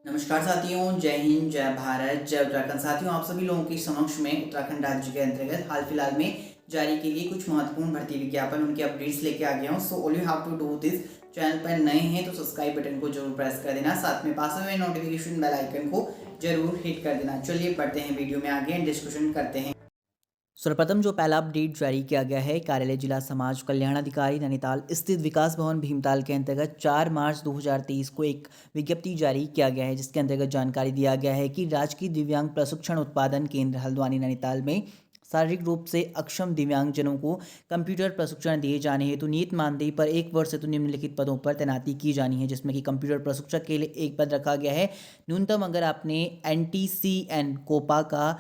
नमस्कार साथियों, जय हिंद, जय भारत, जय उत्तराखंड। साथियों, आप सभी लोगों के समक्ष में उत्तराखंड राज्य के अंतर्गत हाल फिलहाल में जारी के लिए कुछ महत्वपूर्ण भर्ती विज्ञापन उनके अपडेट्स लेके आ गया हूँ। So all you have to do this. Channel पर नए हैं तो सब्सक्राइब बटन को जरूर प्रेस कर देना, साथ में पास में नोटिफिकेशन बेल आइकन को जरूर हिट कर देना। चलिए बढ़ते हैं वीडियो में आगे एंड डिस्कशन करते हैं। सर्वप्रथम जो पहला अपडेट जारी किया गया है, कार्यालय जिला समाज कल्याण अधिकारी नैनीताल स्थित विकास भवन भीमताल के अंतर्गत 4 मार्च 2023 को एक विज्ञप्ति जारी किया गया है, जिसके अंतर्गत जानकारी दिया गया है कि राजकीय दिव्यांग प्रशिक्षण उत्पादन केंद्र हल्द्वानी नैनीताल में शारीरिक रूप से अक्षम दिव्यांगजनों को कंप्यूटर प्रशिक्षण दिए जाने हेतु नियत मानदेय पर 1 वर्ष हेतु निम्नलिखित पदों पर तैनाती की जानी है, जिसमें कि कंप्यूटर प्रशिक्षक के लिए एक पद रखा गया है। न्यूनतम अगर आपने NTCN कोपा का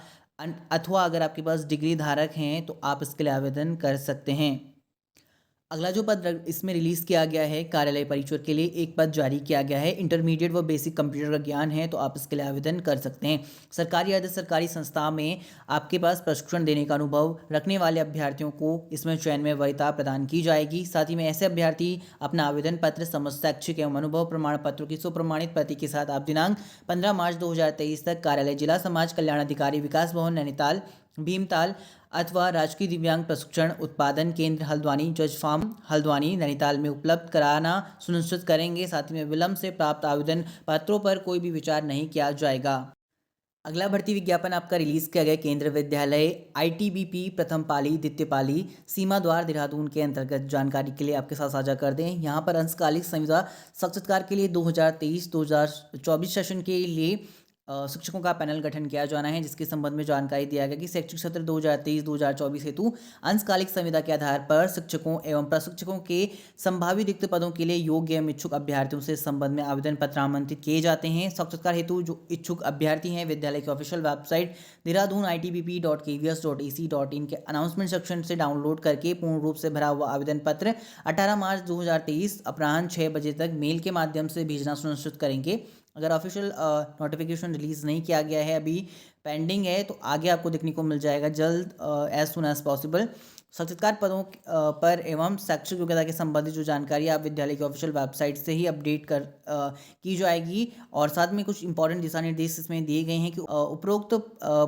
अथवा अगर आपके पास डिग्री धारक हैं तो आप इसके लिए आवेदन कर सकते हैं। अगला जो पद इसमें रिलीज़ किया गया है, कार्यालय परिचर के लिए एक पद जारी किया गया है। इंटरमीडिएट व बेसिक कंप्यूटर का ज्ञान है तो आप इसके लिए आवेदन कर सकते हैं। सरकारी या अर्ध सरकारी संस्था में आपके पास प्रशिक्षण देने का अनुभव रखने वाले अभ्यर्थियों को इसमें चयन में वरीयता प्रदान की जाएगी। साथ ही में ऐसे अभ्यर्थी अपना आवेदन पत्र समस्त शैक्षिक एवं अनुभव प्रमाण पत्रों की सुप्रमाणित प्रति के साथ आप दिनांक 15 मार्च 2023 तक कार्यालय जिला समाज कल्याण अधिकारी विकास भवन नैनीताल भीमताल अथवा राजकीय दिव्यांग प्रशिक्षण उत्पादन केंद्र हल्द्वानी जज फार्म हल्द्वानी नैनीताल में उपलब्ध कराना सुनिश्चित करेंगे। साथ ही में विलंब से प्राप्त आवेदन पत्रों पर कोई भी विचार नहीं किया जाएगा। अगला भर्ती विज्ञापन आपका रिलीज किया गया केंद्र विद्यालय ITBP प्रथम पाली द्वितीय पाली सीमा द्वार देहरादून के अंतर्गत जानकारी के लिए आपके साथ साझा कर दें। यहाँ पर अंशकालिक संविदा साक्षात्कार के लिए 2023-2024 सेशन के लिए शिक्षकों का पैनल गठन किया जाना है, जिसके संबंध में जानकारी दिया गया कि शैक्षिक सत्र 2023-2024 हेतु अंशकालिक संविदा के आधार पर शिक्षकों एवं प्रशिक्षकों के संभावित रिक्त पदों के लिए योग्य एवं इच्छुक अभ्यर्थियों से इस संबंध में आवेदन पत्र आमंत्रित किए जाते हैं। साक्षात्कार हेतु जो इच्छुक अभ्यर्थी हैं विद्यालय की ऑफिशियल वेबसाइट देहरादून itbp.kvs.ac.in के अनाउंसमेंट सेक्शन से डाउनलोड करके पूर्ण रूप से भरा हुआ आवेदन पत्र 18 मार्च 2023 अपराह्न 6 बजे तक मेल के माध्यम से भेजना सुनिश्चित करेंगे। अगर ऑफिशियल नोटिफिकेशन रिलीज़ नहीं किया गया है, अभी पेंडिंग है, तो आगे आपको देखने को मिल जाएगा जल्द, एज सुन एज पॉसिबल। साक्षात्कार पदों पर एवं शैक्षिक योग्यता के संबंधित जो जानकारी आप विद्यालय की ऑफिशियल वेबसाइट से ही अपडेट की जाएगी। और साथ में कुछ इंपॉर्टेंट दिशा निर्देश इसमें दिए गए हैं कि उपरोक्त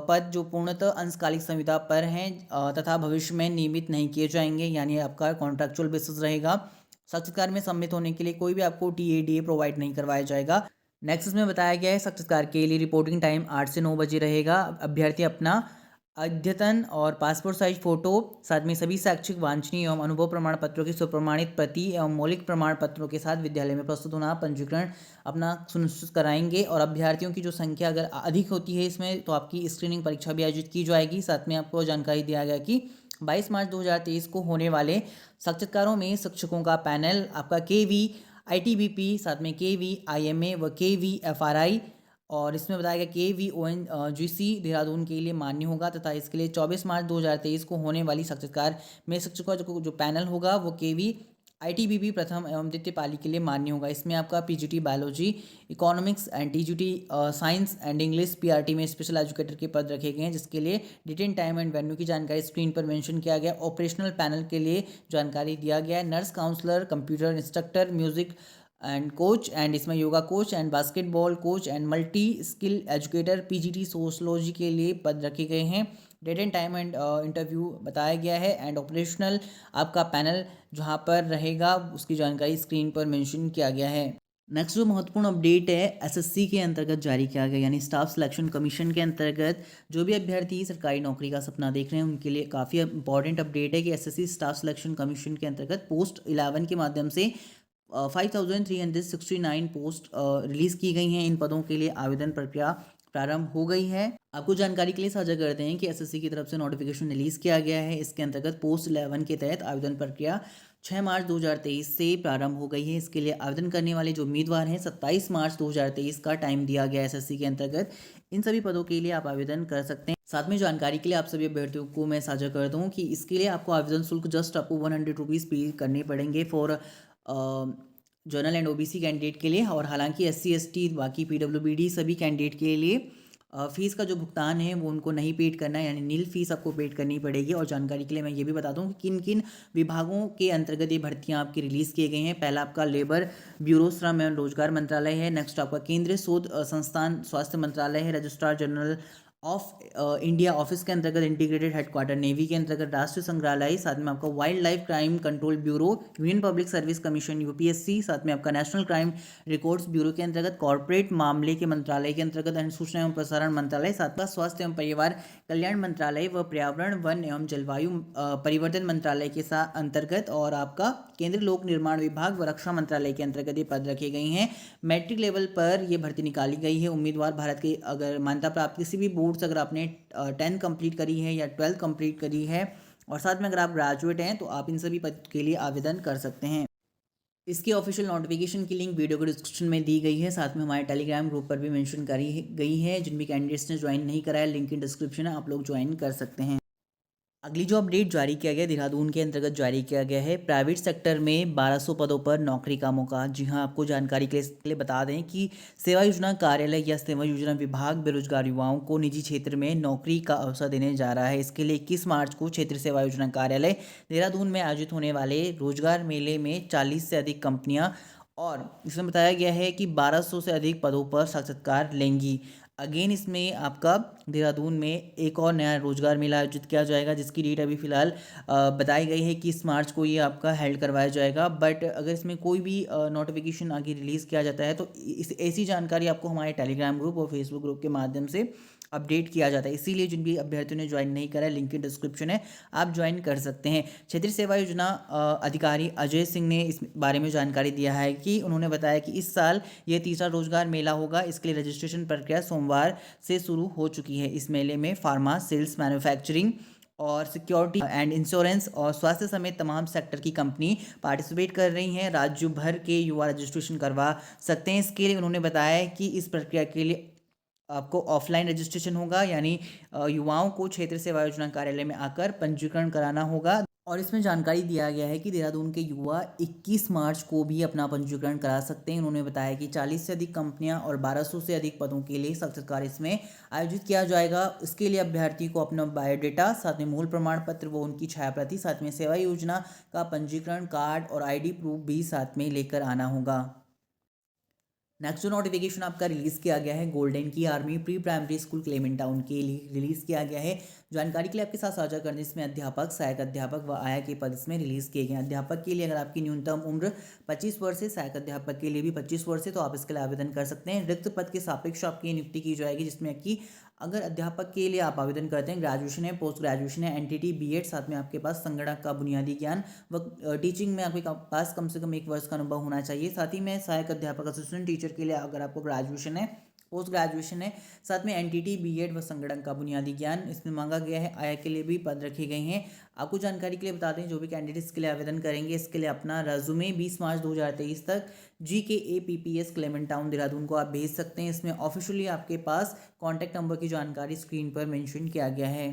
पद जो पूर्णतः अंशकालिक संविदा पर हैं तथा भविष्य में नियमित नहीं किए जाएंगे, यानी आपका कॉन्ट्रैक्चुअल बेसिस रहेगा। साक्षात्कार में सम्मिलित होने के लिए कोई भी आपको TADA प्रोवाइड नहीं करवाया जाएगा। नेक्स्ट इसमें बताया गया है साक्षात्कार के लिए रिपोर्टिंग टाइम 8 से 9 बजे रहेगा। अभ्यर्थी अपना अद्यतन और पासपोर्ट साइज फोटो, साथ में सभी शैक्षिक वांछनीय एवं अनुभव प्रमाण पत्रों की सुप्रमाणित प्रति एवं मौलिक प्रमाण पत्रों के साथ विद्यालय में प्रस्तुत होना पंजीकरण अपना सुनिश्चित कराएंगे। और अभ्यर्थियों की जो संख्या अगर अधिक होती है इसमें तो आपकी स्क्रीनिंग परीक्षा भी आयोजित की जाएगी। साथ में आपको जानकारी दिया गया कि 22 मार्च 2023 को होने वाले साक्षात्कारों में शिक्षकों का पैनल आपका KV ITBP, साथ में KVIMA व KVFRI, और इसमें बताया गया KVONGC देहरादून के लिए मान्य होगा तथा इसके लिए 24 मार्च 2023 को होने वाली साक्षात्कार में शिक्षकों का जो पैनल होगा वो KV ITBP प्रथम एवं द्वितीय पाली के लिए मान्य होगा। इसमें आपका PGT biology, economics and TGT science and English PRT में स्पेशल एजुकेटर के पद रखे गए हैं, जिसके लिए डिटेन टाइम एंड वेन्यू की जानकारी स्क्रीन पर मेंशन किया गया। ऑपरेशनल पैनल के लिए जानकारी दिया गया है। Nurse counsellor, computer instructor, music and coach and इसमें yoga coach and basketball coach and multi skill educator PGT sociology के लिए पद रखे गए हैं। Date and time and interview बताया गया है एंड ऑपरेशनल आपका पैनल जहां पर रहेगा उसकी जानकारी स्क्रीन पर मेंशन किया गया है। नेक्स्ट जो महत्वपूर्ण अपडेट है SSC के अंतर्गत जारी किया गया, यानी स्टाफ सिलेक्शन कमीशन के अंतर्गत जो भी अभ्यर्थी सरकारी नौकरी का सपना देख रहे हैं उनके लिए काफ़ी इंपॉर्टेंट अपडेट है कि SSC स्टाफ सिलेक्शन कमीशन के अंतर्गत पोस्ट 11 के माध्यम से 5369 पोस्ट रिलीज़ की गई हैं। इन पदों के लिए आवेदन प्रक्रिया प्रारंभ हो गई है। आपको जानकारी के लिए साझा करते हैं कि SSC की तरफ से नोटिफिकेशन रिलीज़ किया गया है। इसके अंतर्गत पोस्ट 11 के तहत आवेदन प्रक्रिया 6 मार्च 2023 से प्रारंभ हो गई है। इसके लिए आवेदन करने वाले जो उम्मीदवार हैं 27 मार्च 2023 का टाइम दिया गया है SSC के अंतर्गत। इन सभी पदों के लिए आप आवेदन कर सकते हैं। साथ में जानकारी के लिए आप सभी अभ्यर्थियों को मैं साझा कर दूं कि इसके लिए आपको आवेदन शुल्क जस्ट आपको 100 रुपीज़ पे करने पड़ेंगे for general and OBC candidate के लिए। और हालांकि SC ST बाकी PWBD सभी कैंडिडेट के लिए फीस का जो भुगतान है वो उनको नहीं पेड करना है, यानी नील फीस आपको पेड करनी पड़ेगी। और जानकारी के लिए मैं ये भी बता दूं कि किन किन विभागों के अंतर्गत ये भर्तियां आपकी रिलीज़ किए गई हैं। पहला आपका लेबर ब्यूरो श्रम एवं रोजगार मंत्रालय है। नेक्स्ट आपका केंद्रीय शोध संस्थान स्वास्थ्य मंत्रालय है। Registrar general of India office के अंतर्गत इंटीग्रेटेड हेडक्वार्टर नेवी के अंतर्गत राष्ट्रीय संग्रहालय, साथ में आपका wild life crime control bureau, union public service commission UPSC, साथ में आपका नेशनल क्राइम रिकॉर्ड्स ब्यूरो के अंतर्गत कॉर्पोरेट मामले के मंत्रालय के अंतर्गत सूचना एवं प्रसारण मंत्रालय, साथ में स्वास्थ्य एवं परिवार कल्याण मंत्रालय व पर्यावरण वन एवं जलवायु परिवर्तन मंत्रालय के साथ अंतर्गत, और आपका केंद्रीय लोक निर्माण विभाग व रक्षा मंत्रालय के अंतर्गत ये पद रखे गई हैं। मैट्रिक लेवल पर ये भर्ती निकाली गई है। उम्मीदवार भारत के अगर मान्यता प्राप्त किसी भी बोर्ड से अगर आपने 10th कंप्लीट करी है या 12th कंप्लीट करी है और साथ में अगर आप ग्रेजुएट हैं तो आप इन सभी पद के लिए आवेदन कर सकते हैं। इसकी ऑफिशियल नोटिफिकेशन की लिंक वीडियो को डिस्क्रिप्शन में दी गई है, साथ में हमारे टेलीग्राम ग्रुप पर भी मेंशन करी गई है। जिन भी कैंडिडेट्स ने ज्वाइन नहीं करा है, लिंक इन डिस्क्रिप्शन है, आप लोग ज्वाइन कर सकते हैं। अगली जो अपडेट जारी किया गया देहरादून के अंतर्गत जारी किया गया है, प्राइवेट सेक्टर में 1200 पदों पर नौकरी का मौका। जी हां, आपको जानकारी के लिए बता दें कि सेवा योजना कार्यालय या सेवा योजना विभाग बेरोजगार युवाओं को निजी क्षेत्र में नौकरी का अवसर देने जा रहा है। इसके लिए 21 मार्च को क्षेत्रीय सेवा योजना कार्यालय देहरादून में आयोजित होने वाले रोजगार मेले में 40 से अधिक कंपनियां, और इसमें बताया गया है कि 1200 से अधिक पदों पर साक्षात्कार लेंगी। अगेन इसमें आपका देहरादून में एक और नया रोजगार मेला आयोजित किया जाएगा, जिसकी डेट अभी फिलहाल बताई गई है कि इस मार्च को ये आपका हेल्ड करवाया जाएगा। बट अगर इसमें कोई भी नोटिफिकेशन आगे रिलीज़ किया जाता है तो इस ऐसी जानकारी आपको हमारे टेलीग्राम ग्रुप और फेसबुक ग्रुप के माध्यम से अपडेट किया जाता है। इसीलिए जिन भी अभ्यर्थियों ने ज्वाइन नहीं करा है, लिंक की डिस्क्रिप्शन है, आप ज्वाइन कर सकते हैं। क्षेत्रीय सेवा योजना अधिकारी अजय सिंह ने इस बारे में जानकारी दिया है कि उन्होंने बताया कि इस साल ये तीसरा रोजगार मेला होगा। इसके लिए रजिस्ट्रेशन प्रक्रिया सोमवार से शुरू हो चुकी है। इस मेले में फार्मा, सेल्स, मैन्युफैक्चरिंग और सिक्योरिटी एंड इंश्योरेंस और स्वास्थ्य समेत तमाम सेक्टर की कंपनी पार्टिसिपेट कर रही हैं। राज्य भर के युवा रजिस्ट्रेशन करवा सकते हैं। इसके लिए उन्होंने बताया कि इस प्रक्रिया के लिए आपको ऑफलाइन रजिस्ट्रेशन होगा, यानी युवाओं को क्षेत्रीय सेवा योजना कार्यालय में आकर पंजीकरण कराना होगा। और इसमें जानकारी दिया गया है कि देहरादून के युवा 21 मार्च को भी अपना पंजीकरण करा सकते हैं। उन्होंने बताया कि 40 से अधिक कंपनियां और 1200 से अधिक पदों के लिए साक्षात्कार इसमें आयोजित किया जाएगा। इसके लिए अभ्यर्थी को अपना बायोडेटा, साथ में मूल प्रमाण पत्र वो उनकी छायाप्रति, साथ में सेवा योजना का पंजीकरण कार्ड और आईडी प्रूफ भी साथ में लेकर आना होगा। नेक्स्ट जो नोटिफिकेशन आपका रिलीज़ किया गया है, गोल्डन की army pre primary school Clement town के लिए रिलीज़ किया गया है। जानकारी के लिए आपके साथ साझा करने, इसमें अध्यापक, सहायक अध्यापक व आया के पद इसमें रिलीज़ किए गए हैं। अध्यापक के लिए अगर आपकी न्यूनतम उम्र 25 वर्ष है, सहायक अध्यापक के लिए भी 25 वर्ष है, तो आप इसके लिए आवेदन कर सकते हैं। रिक्त पद के सापेक्ष आपकी नियुक्ति की जाएगी, जिसमें कि अगर अध्यापक के लिए आप आवेदन करते हैं, ग्रेजुएशन है, पोस्ट ग्रेजुएशन है, एनटीटी, बीएड, साथ में आपके पास संगणक का बुनियादी ज्ञान व टीचिंग में आपके पास कम से कम 1 वर्ष का अनुभव होना चाहिए। साथ ही में सहायक अध्यापक, असिस्टेंट टीचर के लिए अगर आपको ग्रेजुएशन है, पोस्ट ग्रेजुएशन है, साथ में एनटीटी, बीएड व संगणक का बुनियादी ज्ञान इसमें मांगा गया है। आया के लिए भी पद रखे गए हैं। आपको जानकारी के लिए बता दें, जो भी कैंडिडेट्स के लिए आवेदन करेंगे, इसके लिए अपना रेज्यूमे 20 मार्च 2023 तक GKAPPS क्लेमेंट टाउन देहरादून को आप भेज सकते हैं। इसमें ऑफिशियली आपके पास कॉन्टैक्ट नंबर की जानकारी स्क्रीन पर मेंशन किया गया है।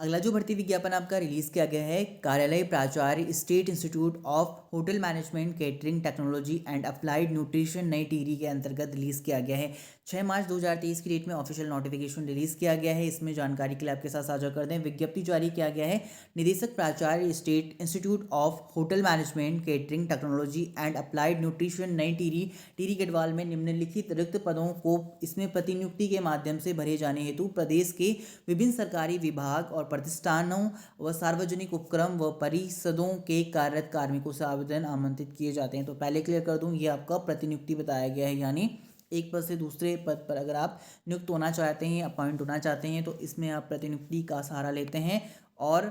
अगला जो भर्ती विज्ञापन आपका रिलीज किया गया है, कार्यालय प्राचार्य, state institute of hotel management, catering technology and applied nutrition, नई टिहरी के अंतर्गत रिलीज किया गया है। 6 मार्च 2023 की डेट में ऑफिशियल नोटिफिकेशन रिलीज किया गया है। इसमें जानकारी के लिए आपके साथ साझा कर दें, विज्ञप्ति जारी किया गया है। निदेशक प्राचार्य, state institute of hotel management, catering technology and applied nutrition, नई टिहरी गढ़वाल में निम्नलिखित रिक्त पदों को इसमें प्रतिनियुक्ति के माध्यम से भरे जाने हेतु प्रदेश के विभिन्न सरकारी विभाग और प्रतिष्ठानों व सार्वजनिक उपक्रम व परिषदों के कार्यरत कार्मिकों से आवेदन आमंत्रित किए जाते हैं। तो पहले क्लियर कर दूं, ये आपका प्रतिनियुक्ति बताया गया है, यानी एक पद से दूसरे पद पर अगर आप नियुक्त होना चाहते हैं, अपॉइंट होना चाहते हैं, तो इसमें आप प्रतिनियुक्ति का सहारा लेते हैं। और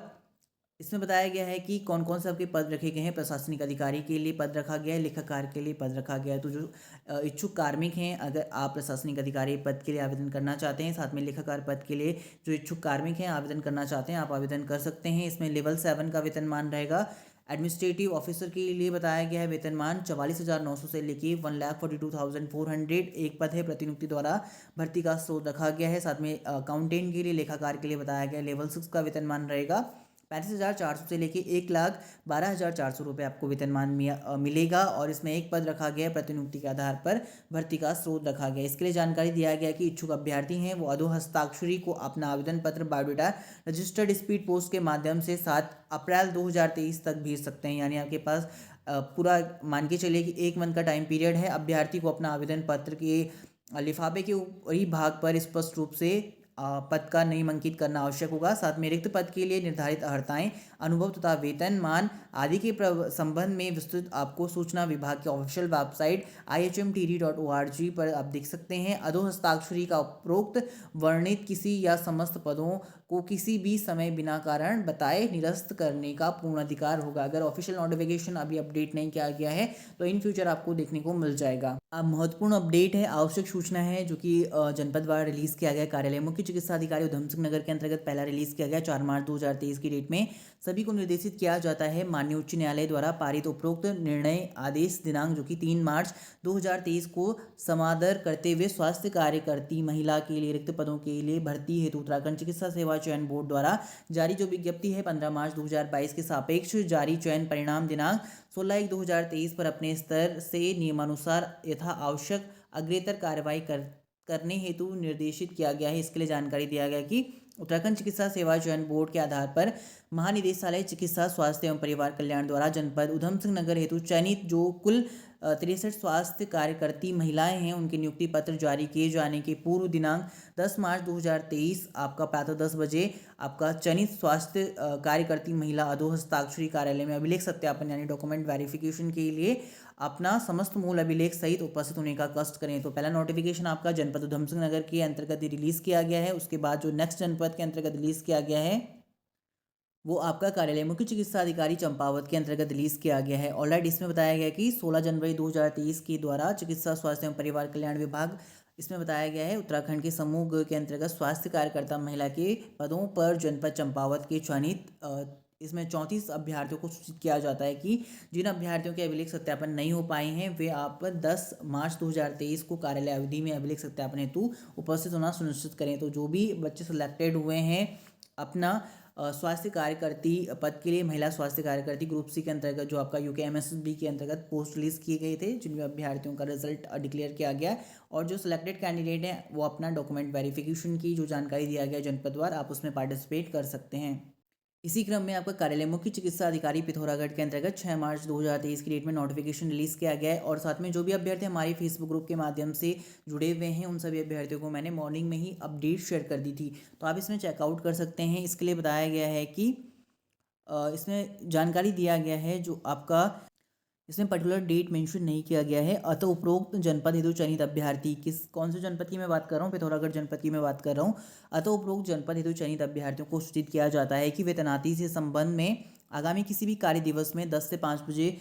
इसमें बताया गया है कि कौन कौन से आपके पद रखे गए हैं। प्रशासनिक अधिकारी के लिए पद रखा गया है, लेखाकार के लिए पद रखा गया है। तो जो इच्छुक कार्मिक हैं, अगर आप प्रशासनिक अधिकारी पद के लिए आवेदन करना चाहते हैं, साथ में लेखाकार पद के लिए जो इच्छुक कार्मिक हैं आवेदन करना चाहते हैं, आप आवेदन कर सकते हैं। इसमें लेवल 7 का वेतनमान रहेगा। एडमिनिस्ट्रेटिव ऑफिसर के लिए बताया गया है वेतनमान 44,900 से लेके 1,42,400 एक पद है। प्रतिनियुक्ति द्वारा भर्ती का स्रोत रखा गया है। साथ में अकाउंटेंट के लिए, लेखाकार के लिए बताया गया है लेवल 6 का वेतनमान रहेगा 35,400 से लेके 1,12,400 रुपये आपको वेतनमान मिलेगा। और इसमें एक पद रखा गया है, प्रतिनियुक्ति के आधार पर भर्ती का स्रोत रखा गया है। इसके लिए जानकारी दिया गया कि इच्छुक अभ्यर्थी हैं वो अधो हस्ताक्षरी को अपना आवेदन पत्र बायोडाटा रजिस्टर्ड स्पीड पोस्ट के माध्यम से 7 अप्रैल 2023 तक भेज सकते हैं। यानी आपके पास पूरा मान के चलिए कि 1 मंथ का टाइम पीरियड है। अभ्यर्थी को अपना आवेदन पत्र के लिफाफे के ऊपरी भाग पर स्पष्ट रूप से पद का नाम अंकित करना आवश्यक होगा। साथ में रिक्त पद के लिए निर्धारित अर्हताएं, अनुभव तथा वेतनमान आदि के संबंध में विस्तृत आपको सूचना विभाग के ऑफिशियल वेबसाइट ihmtd.org पर आप देख सकते हैं। अधो हस्ताक्षरी का उपरोक्त वर्णित किसी या समस्त पदों को किसी भी समय बिना कारण बताए निरस्त करने का पूर्ण अधिकार होगा। अगर ऑफिशियल नोटिफिकेशन अभी अपडेट नहीं किया गया है तो इन फ्यूचर आपको देखने को मिल जाएगा। अब महत्वपूर्ण अपडेट है, आवश्यक सूचना है जो कि जनपद द्वारा रिलीज किया गया। कार्यालय मुख्य चिकित्सा अधिकारी उधम सिंह नगर के अंतर्गत पहला रिलीज किया गया 4 मार्च 2023 की डेट में। सभी को निर्देशित किया जाता है माननीय उच्च न्यायालय द्वारा पारित उपरोक्त निर्णय आदेश दिनांक जो कि 3 मार्च 2023 को समादर करते हुए स्वास्थ्य कार्यकर्ती महिला के लिए रिक्त पदों के लिए भर्ती हेतु उत्तराखंड चिकित्सा सेवा चयन बोर्ड द्वारा जारी जो विज्ञप्ति है 15 मार्च 2022 के सापेक्ष जारी चयन परिणाम दिनांक 16/1/2023 पर अपने स्तर से नियमानुसार यथा आवश्यक अग्रेतर कार्रवाई करने हेतु निर्देशित किया गया है। इसके लिए जानकारी दिया गया कि उत्तराखंड चिकित्सा सेवा चयन बोर्ड के आधार पर महानिदेशालय चिकित्सा स्वास्थ्य एवं परिवार कल्याण द्वारा जनपद उधम सिंह नगर हेतु चयनित जो कुल 63 स्वास्थ्य कार्यकर्ती महिलाएं हैं उनके नियुक्ति पत्र जारी किए जाने के पूर्व दिनांक 10 मार्च 2023 आपका प्रातः 10 बजे आपका चयनित स्वास्थ्य कार्यकर्ती महिला अधो हस्ताक्षरी कार्यालय में अभिलेख सत्यापन यानी डॉक्यूमेंट वेरिफिकेशन के लिए अपना समस्त मूल अभिलेख सहित उपस्थित होने का कष्ट करें। तो पहला नोटिफिकेशन आपका जनपद उधम सिंह नगर के अंतर्गत रिलीज किया गया है। उसके बाद जो नेक्स्ट जनपद के अंतर्गत रिलीज किया गया है वो आपका कार्यालय मुख्य चिकित्सा अधिकारी चंपावत के अंतर्गत रिलीज किया गया है। ऑलराइट, इसमें बताया गया कि 16 जनवरी 2023 के द्वारा चिकित्सा स्वास्थ्य एवं परिवार कल्याण विभाग इसमें बताया गया है उत्तराखंड के समूह ग के अंतर्गत स्वास्थ्य कार्यकर्ता महिला के पदों पर जनपद चंपावत के चयनित इसमें 34 अभ्यर्थियों को सूचित किया जाता है कि जिन अभ्यर्थियों के अभिलेख सत्यापन नहीं हो पाए हैं वे आप 10 मार्च 2023 को कार्यालय अवधि में अभिलेख सत्यापन हेतु उपस्थित होना सुनिश्चित करें। तो जो भी बच्चे सिलेक्टेड हुए हैं अपना स्वास्थ्य कार्यकर्ती पद के लिए महिला स्वास्थ्य कार्यकर्ती ग्रुप सी के अंतर्गत जो आपका UKMSSB के अंतर्गत पोस्ट रिलीज किए गए थे जिनमें अभ्यर्थियों का रिजल्ट डिक्लेयर किया गया और जो सिलेक्टेड कैंडिडेट हैं वो अपना डॉक्यूमेंट वेरिफिकेशन की जो जानकारी दिया गया जनपदवार आप उसमें पार्टिसिपेट कर सकते हैं। इसी क्रम में आपका कार्यालय मुख्य चिकित्सा अधिकारी पिथौरागढ़ के अंतर्गत 6 मार्च 2023 की डेट में नोटिफिकेशन रिलीज किया गया है। और साथ में जो भी अभ्यर्थी हमारे फेसबुक ग्रुप के माध्यम से जुड़े हुए हैं उन सभी अभ्यर्थियों को मैंने मॉर्निंग में ही अपडेट शेयर कर दी थी, तो आप इसमें चेकआउट कर सकते हैं। इसके लिए बताया गया है कि इसमें जानकारी दिया गया है जो आपका इसमें पर्टिकुलर डेट मेंशन नहीं किया गया है। अतः उपरोक्त जनपद हेतु चयनित अभ्यर्थी कौन से जनपद की मैं बात कर रहा हूँ, पिथौरागढ़ जनपद की मैं बात कर रहा हूँ। अतः उपरोक्त जनपद हेतु चयनित अभ्यर्थियों को सूचित किया जाता है कि वे तैनाती से संबंध में आगामी किसी भी कार्य दिवस में 10 से 5 बजे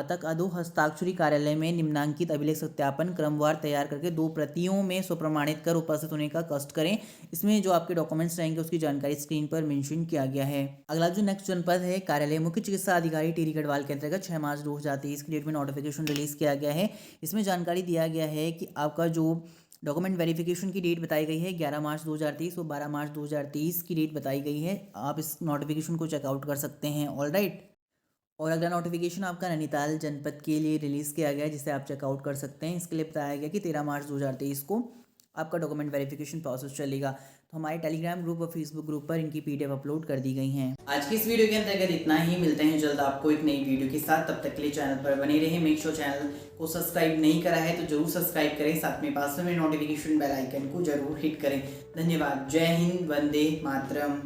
तक अधो हस्ताक्षरी कार्यालय में निम्नांकित अभिलेख सत्यापन क्रमवार तैयार करके 2 प्रतियों में स्वप्रमाणित कर उपस्थित होने का कष्ट करें। इसमें जो आपके डॉक्यूमेंट्स रहेंगे उसकी जानकारी स्क्रीन पर मेंशन किया गया है। अगला जो नेक्स्ट जनपद है कार्यालय मुख्य चिकित्सा अधिकारी टिहरी गढ़वाल के अंतर्गत 6 मार्च 2023 की डेट में नोटिफिकेशन रिलीज किया गया है। इसमें जानकारी दिया गया है कि आपका जो डॉक्यूमेंट वेरिफिकेशन की डेट बताई गई है 11 मार्च 2023 और 12 मार्च 2023 की डेट बताई गई है। आप इस नोटिफिकेशन को चेकआउट कर सकते हैं। ऑलराइट, और अगला नोटिफिकेशन आपका नैनीताल जनपद के लिए रिलीज़ किया गया है जिसे आप चेकआउट कर सकते हैं। इसके लिए बताया गया कि 13 मार्च 2023 को आपका डॉक्यूमेंट वेरिफिकेशन प्रोसेस चलेगा। तो हमारे टेलीग्राम ग्रुप और फेसबुक ग्रुप पर इनकी PDF अपलोड कर दी गई हैं। आज की इस वीडियो के अंतर्गत इतना ही, मिलते हैं जल्द आपको एक नई वीडियो के साथ। तब तक के लिए चैनल पर बने रहें। मेक श्योर चैनल को सब्सक्राइब नहीं करा है तो जरूर सब्सक्राइब करें, साथ में पास में नोटिफिकेशन बेल आइकन को जरूर हिट करें। धन्यवाद। जय हिंद, वंदे मातरम।